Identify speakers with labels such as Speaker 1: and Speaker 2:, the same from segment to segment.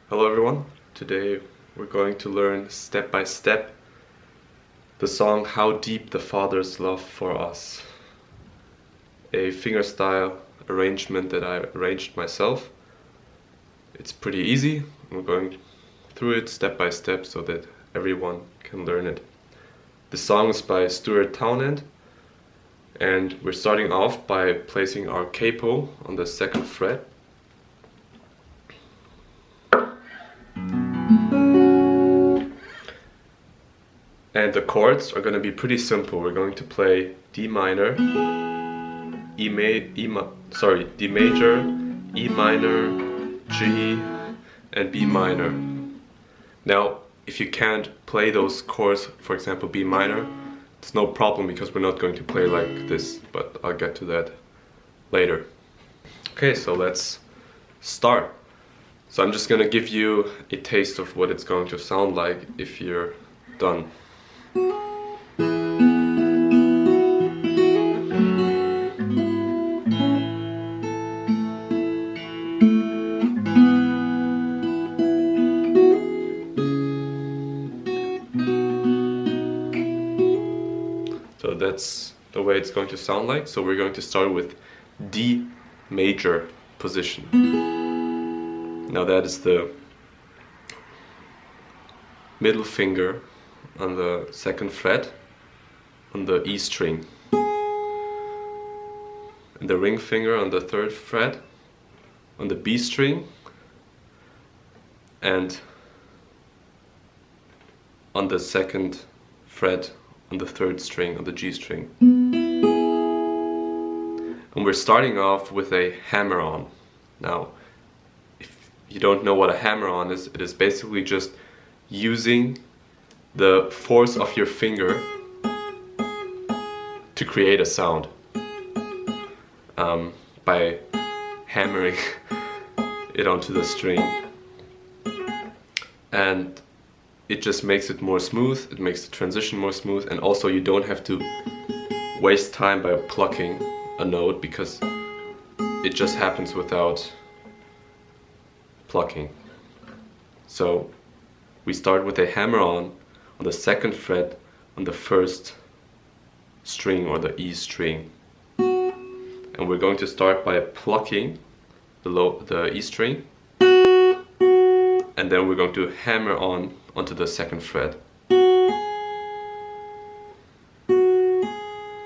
Speaker 1: Hello everyone, today we're going to learn step by step the song How Deep the Father's Love for Us. A fingerstyle arrangement that I arranged myself. It's pretty easy, we're going through it step by step so that everyone can learn it. The song is by Stuart Townend and we're starting off by placing our capo on the second fret. And the chords are going to be pretty simple. We're going to play D minor, D major, E minor, G, and B minor. Now, if you can't play those chords, for example B minor, it's no problem because we're not going to play like this, but I'll get to that later. Okay, so let's start. So I'm just going to give you a taste of what it's going to sound like if you're done. So that's the way it's going to sound like. So we're going to start with D major position. Now that is the middle finger on the second fret on the E string, and the ring finger on the third fret on the B string, and on the second fret on the third string on the G string. And we're starting off with a hammer-on. Now, if you don't know what a hammer-on is, it is basically just using the force of your finger to create a sound by hammering it onto the string, and it just makes it more smooth, it makes the transition more smooth, and also you don't have to waste time by plucking a note because it just happens without plucking. So we start with a hammer-on the second fret on the first string or the E string, and we're going to start by plucking the E string, and then we're going to hammer onto the second fret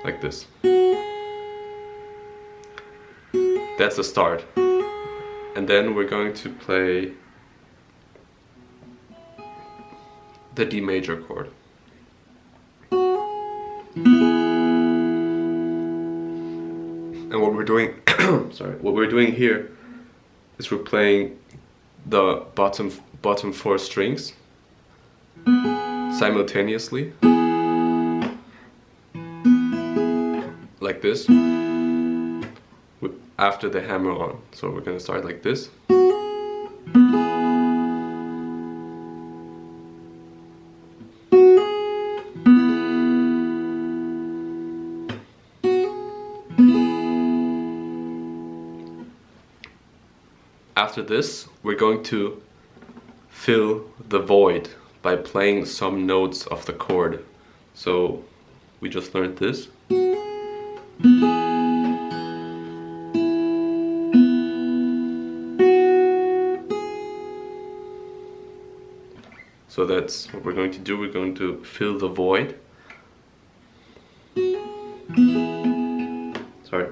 Speaker 1: like this. That's the start, and then we're going to play the D major chord. And what we're doing what we're doing here is we're playing the bottom four strings simultaneously like this after the hammer on. So we're going to start like this. After this, we're going to fill the void by playing some notes of the chord. So we just learned this. So that's what we're going to do. We're going to fill the void. Sorry.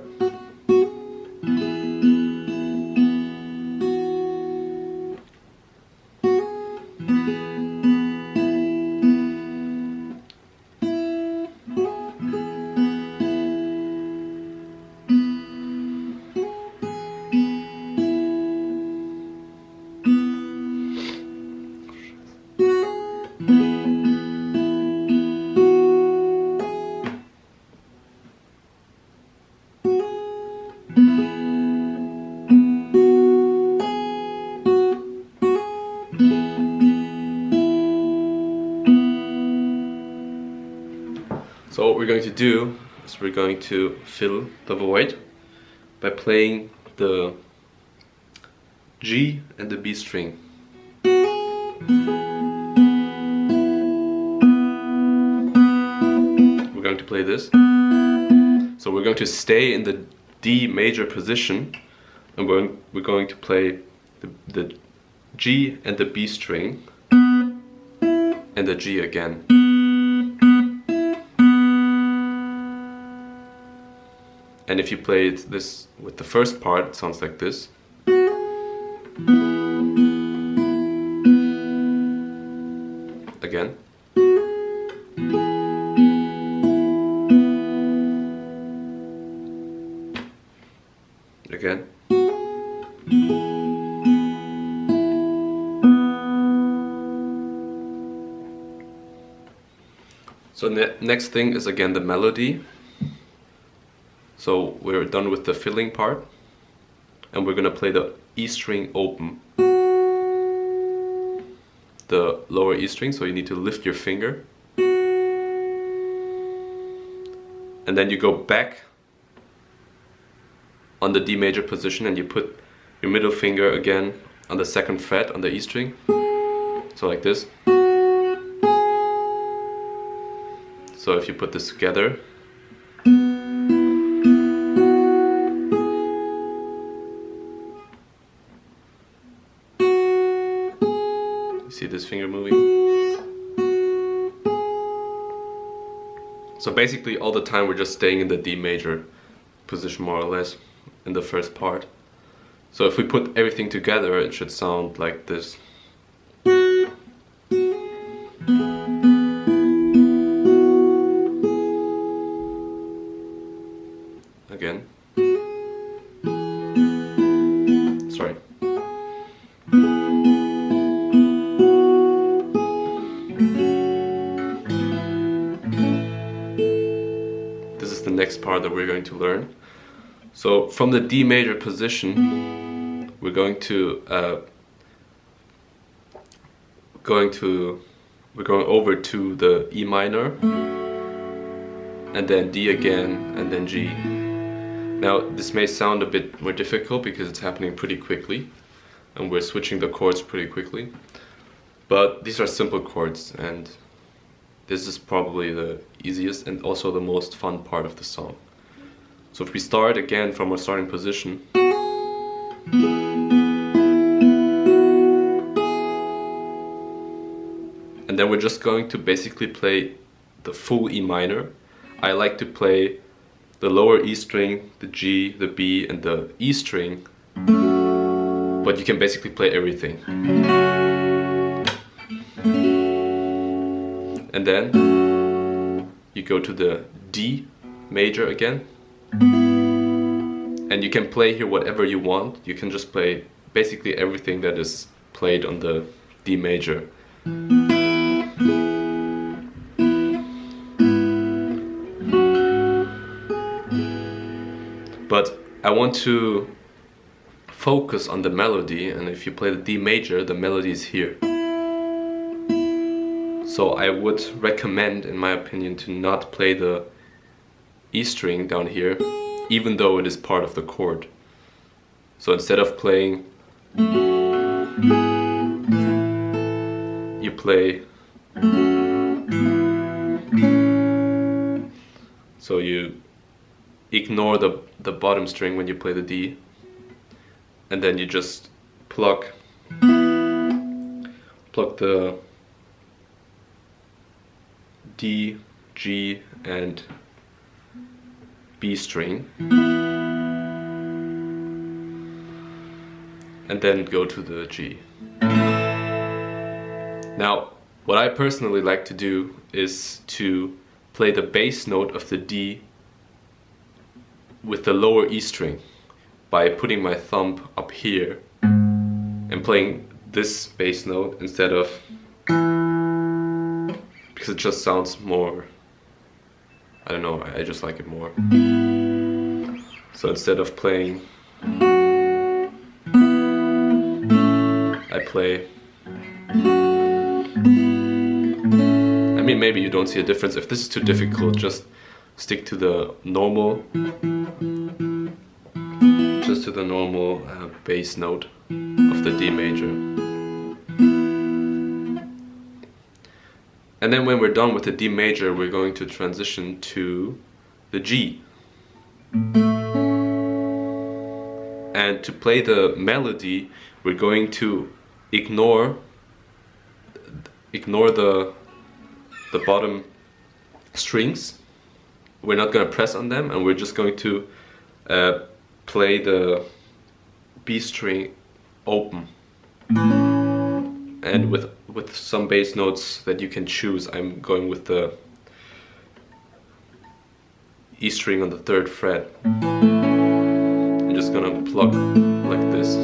Speaker 1: So what we're going to do is we're going to fill the void by playing the G and the B string. We're going to play this. So we're going to stay in the D major position, and we're going to play the G and the B string, and the G again. And if you play this with the first part, it sounds like this. Again. Again. So next thing is again the melody. So we're done with the filling part, and we're gonna play the E string open, the lower E string, so you need to lift your finger, and then you go back on the D major position and you put your middle finger again on the second fret on the E string, so like this. So if you put this together, you see this finger moving? So basically all the time we're just staying in the D major position more or less in the first part. So if we put everything together, it should sound like this. Again. Sorry. This is the next part that we're going to learn. So from the D major position, we're going over to the E minor, and then D again, and then G. Now this may sound a bit more difficult because it's happening pretty quickly, and we're switching the chords pretty quickly. But these are simple chords, and this is probably the easiest and also the most fun part of the song. So if we start again from our starting position, and then we're just going to basically play the full E minor. I like to play the lower E string, the G, the B, and the E string, but you can basically play everything. And then you go to the D major again, and you can play here whatever you want. You can just play basically everything that is played on the D major. But I want to focus on the melody, and if you play the D major, the melody is here. So I would recommend, in my opinion, to not play the E string down here, even though it is part of the chord. So instead of playing, you play, so you ignore the bottom string when you play the D, and then you just pluck the D, G, and B string, and then go to the G. Now, what I personally like to do is to play the bass note of the D with the lower E string by putting my thumb up here and playing this bass note instead of, because it just sounds more, I don't know, I just like it more. So instead of playing, I play, I mean, maybe you don't see a difference. If this is too difficult, just stick to the normal, bass note of the D major. And then when we're done with the D major, we're going to transition to the G. And to play the melody, we're going to ignore the bottom strings. We're not going to press on them, and we're just going to play the B string open. And with some bass notes that you can choose, I'm going with the E string on the 3rd fret. I'm just gonna pluck like this.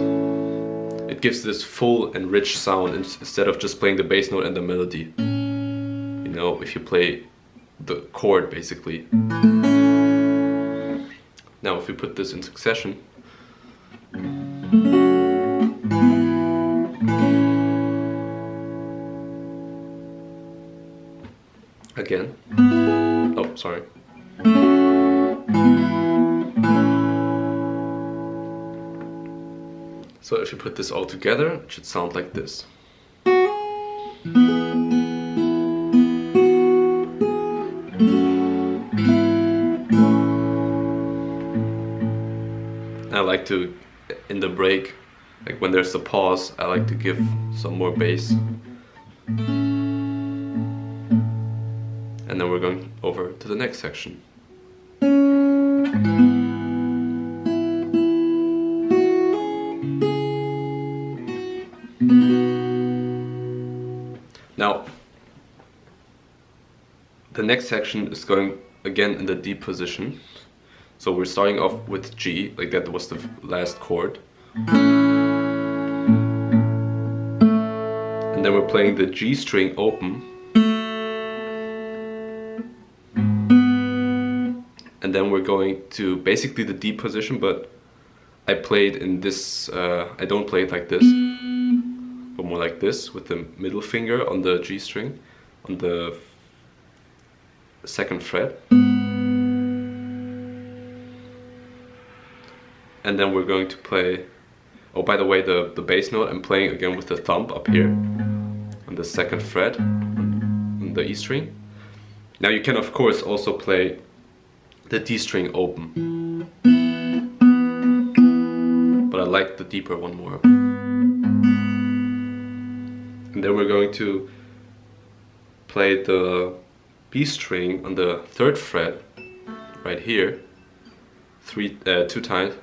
Speaker 1: It gives this full and rich sound instead of just playing the bass note and the melody. You know, if you play the chord basically. Now if we put this in succession. Again. Oh, sorry. So if you put this all together, it should sound like this. I like to, in the break, like when there's a pause, I like to give some more bass. And then we're going over to the next section. Now, the next section is going again in the D position. So we're starting off with G, like that was the last chord. And then we're playing the G string open. And then we're going to basically the D position, but I played in this, I don't play it like this, but more like this, with the middle finger on the G string, on the 2nd fret. And then we're going to play, oh by the way, the bass note I'm playing again with the thumb up here, on the 2nd fret, on the E string. Now you can of course also play the D string open, but I like the deeper one more. And then we're going to play the B string on the 3rd fret, right here, 2 times.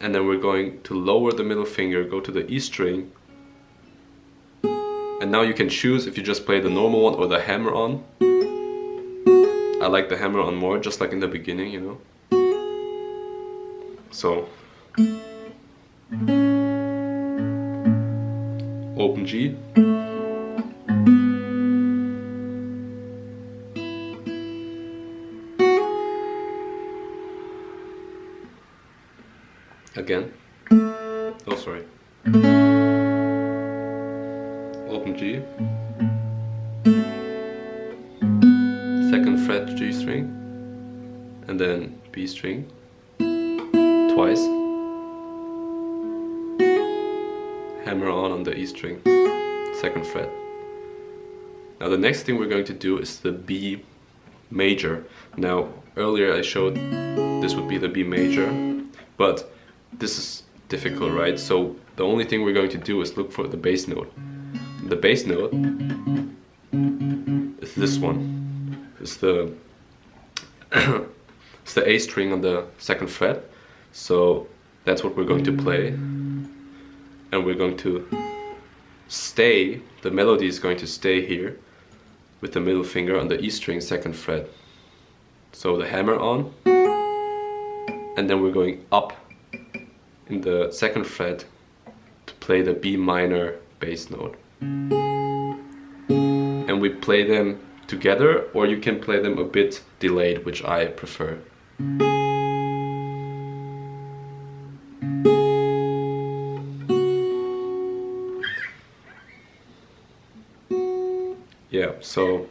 Speaker 1: And then we're going to lower the middle finger, go to the E string. And now you can choose if you just play the normal one or the hammer on. I like the hammer on more, just like in the beginning, you know. So, open G. Again. Oh, sorry. Open G. 2nd fret G string. And then B string. Twice. Hammer on the E string. 2nd fret. Now the next thing we're going to do is the B major. Now earlier I showed this would be the B major, but this is difficult, right? So the only thing we're going to do is look for the bass note. The bass note is this one. It's the it's the A string on the 2nd fret. So that's what we're going to play. And we're going to stay, the melody is going to stay here with the middle finger on the E string 2nd fret. So the hammer on, and then we're going up in the 2nd fret to play the B minor bass note. And we play them together, or you can play them a bit delayed, which I prefer. Yeah, so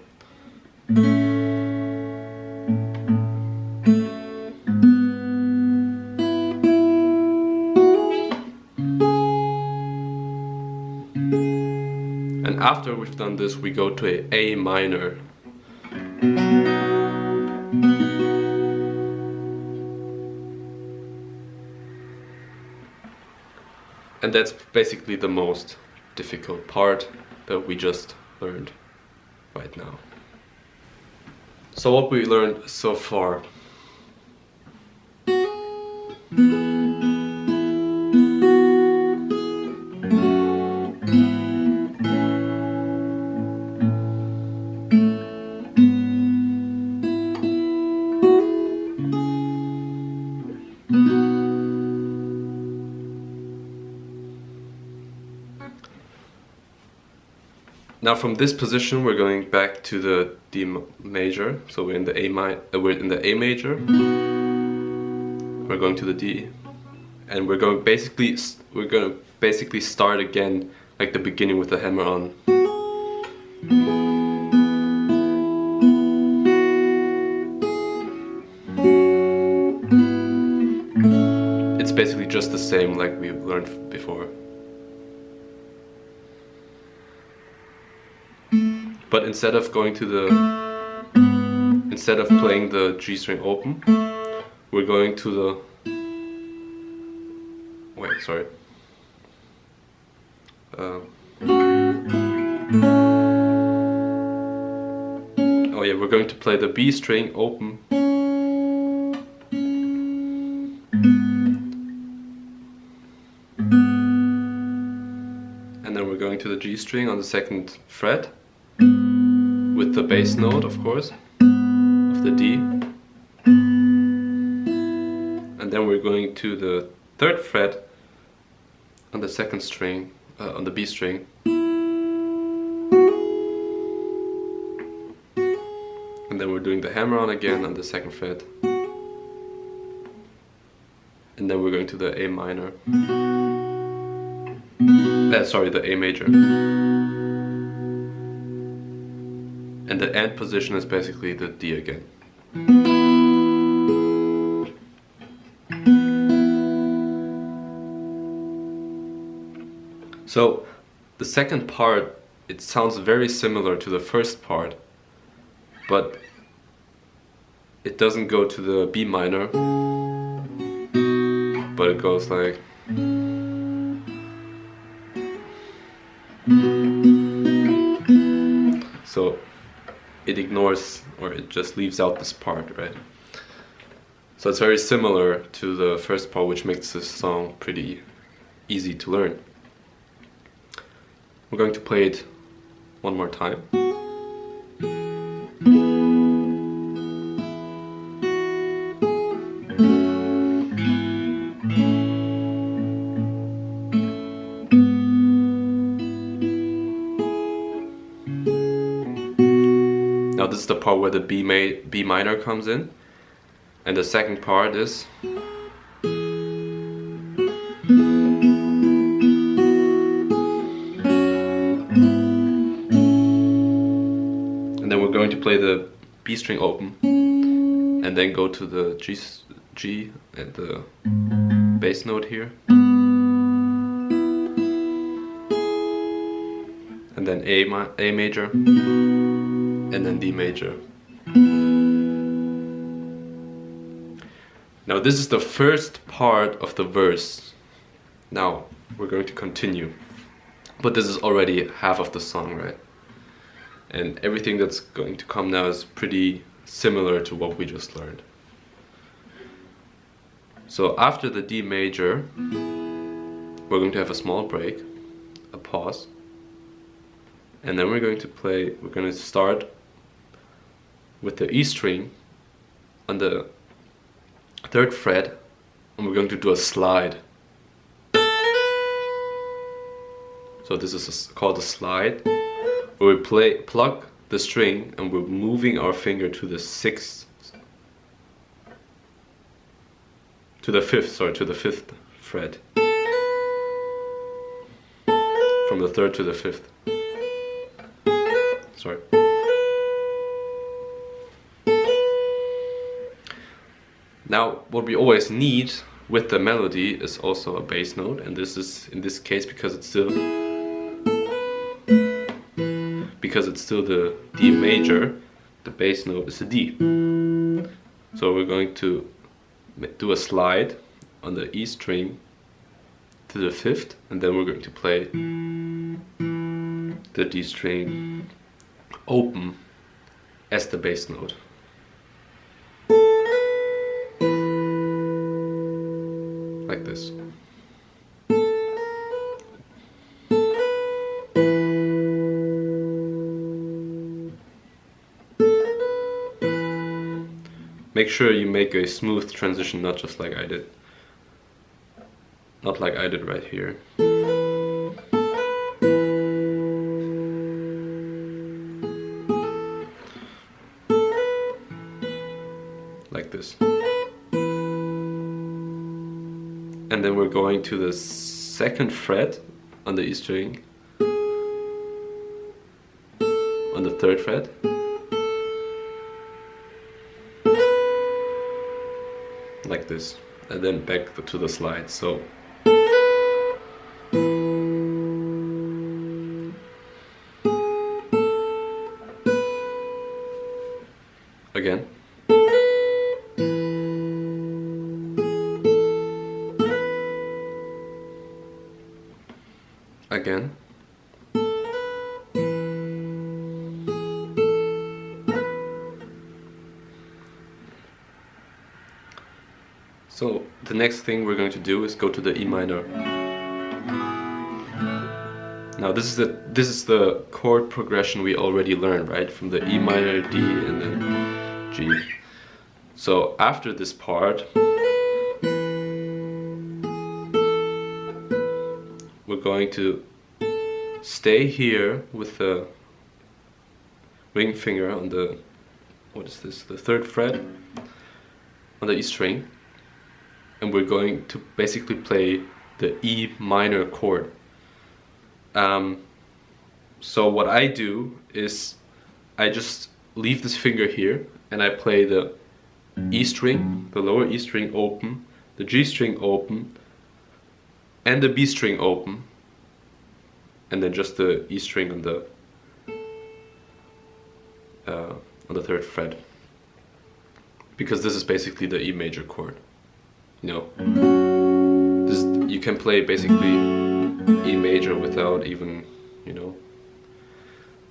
Speaker 1: after we've done this, we go to a A minor. And that's basically the most difficult part that we just learned right now. So what we learned so far. Now from this position we're going back to the D major. So we're in the we're in the A major. We're going to the D, and we're going to basically start again like the beginning with the hammer on. It's basically just the same like we've learned before. But instead of playing the G string open, we're going to the, we're going to play the B string open. And then we're going to the G string on the 2nd fret. With the bass note, of course, of the D. And then we're going to the 3rd fret on the 2nd string, on the B string. And then we're doing the hammer on again on the 2nd fret. And then we're going to the A minor. The A major. And the end position is basically the D again. So the second part, it sounds very similar to the first part, but it doesn't go to the B minor, but it goes like. So it ignores, or it just leaves out this part, right? So it's very similar to the first part, which makes this song pretty easy to learn. We're going to play it one more time. Now this is the part where the B minor comes in, and the second part is and then we're going to play the B string open and then go to the G and the bass note here, and then A major, and then D major. Now this is the first part of the verse. Now we're going to continue, but this is already half of the song, right? And everything that's going to come now is pretty similar to what we just learned. So after the D major, we're going to have a small break, a pause, and then we're going to start with the E string on the 3rd fret, and we're going to do a slide. So this is called a slide, where we pluck the string and we're moving our finger to the 5th fret. From the 3rd to the 5th. Sorry. Now, what we always need with the melody is also a bass note, and this is in this case because it's still because it's still the D major, the bass note is a D. So we're going to do a slide on the E string to the 5th, and then we're going to play the D string open as the bass note. Like this. Make sure you make a smooth transition, not just like I did. Not like I did right here. Like this. And then we're going to the 2nd fret on the E string, on the 3rd fret, like this, and then back to the slide. So again. Again. So the next thing we're going to do is go to the E minor. Now this is the chord progression we already learned, right? From the E minor, D, and then G. So after this part, we're going to stay here with the ring finger on the, what is this, the 3rd fret on the E string, and we're going to basically play the E minor chord. So what I do is I just leave this finger here and I play the E string, the lower E string open, the G string open, and the B string open, and then just the E string on the 3rd fret, because this is basically the E major chord. You know, this, you can play basically E major without even, you know,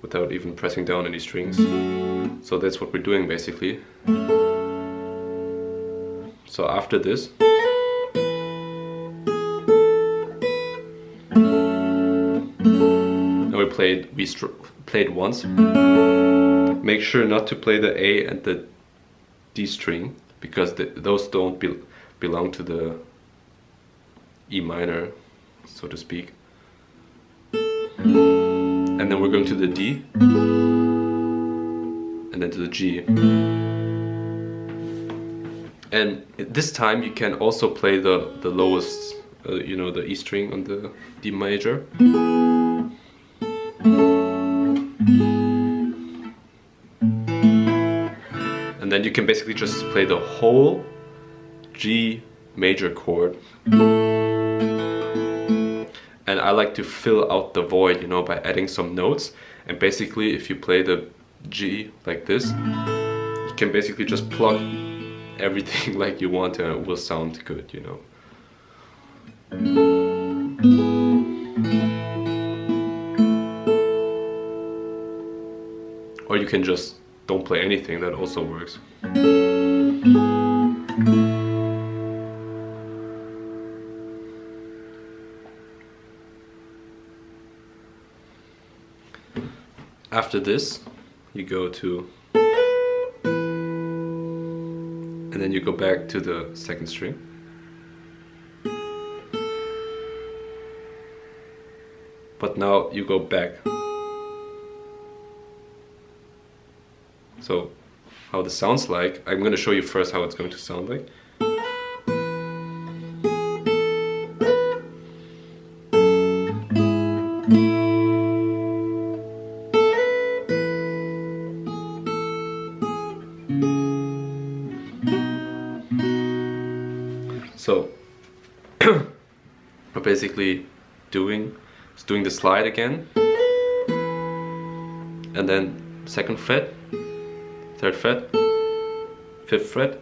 Speaker 1: without even pressing down any strings. So that's what we're doing basically. So after this, now we played once. Make sure not to play the A and the D string, because those don't belong to the E minor, so to speak. And then we're going to the D, and then to the G. And this time you can also play the lowest, you know, the E string on the D major. And then you can basically just play the whole G major chord. And I like to fill out the void, you know, by adding some notes. And basically if you play the G like this, you can basically just plug everything like you want and it will sound good, you know. Or you can just don't play anything, that also works. After this, you go to, and then you go back to the 2nd string. But now you go back. So how this sounds like, I'm going to show you first how it's going to sound like. So we're basically doing the slide again, and then 2nd fret, 3rd fret, 5th fret,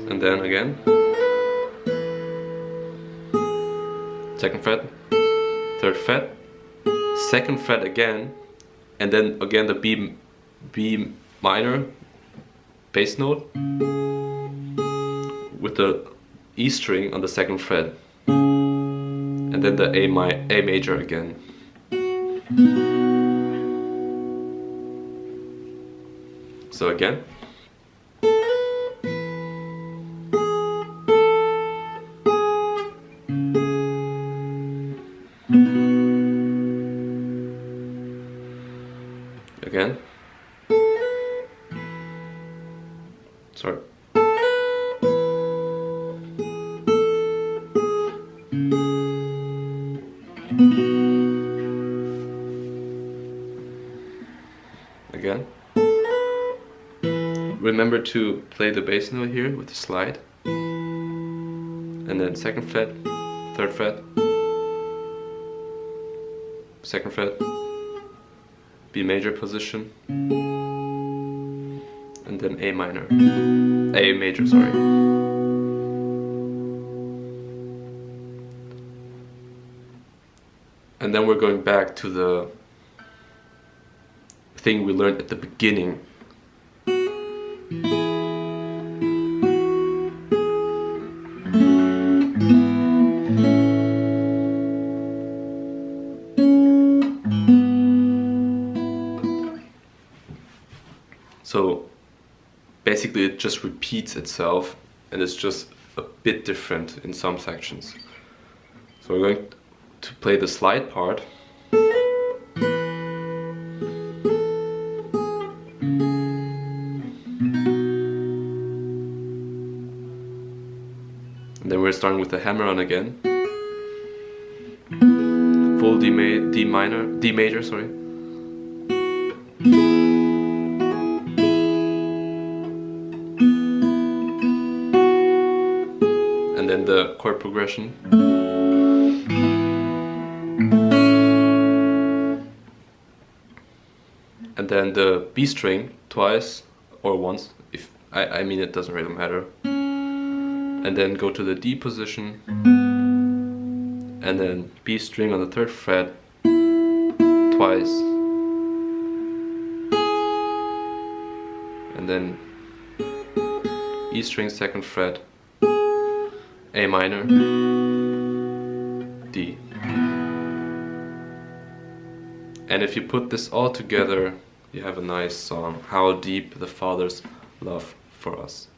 Speaker 1: and then again 2nd fret, 3rd fret, 2nd fret again, and then again the B minor bass note with the E string on the 2nd fret, and then the A major again. So again. Again. Sorry. Again. Remember to play the bass note here with the slide. And then 2nd fret, 3rd fret, 2nd fret, B major position, and then A major, sorry. And then we're going back to the thing we learned at the beginning. So basically it just repeats itself, and it's just a bit different in some sections. So we're going to play the slide part. And then we're starting with the hammer on again. Full D major, sorry. And then the chord progression. And then the B string twice or once, if I mean it doesn't really matter. And then go to the D position, and then B string on the 3rd fret twice, and then E string 2nd fret, A minor, D. And if you put this all together, you have a nice song, How Deep the Father's Love for Us.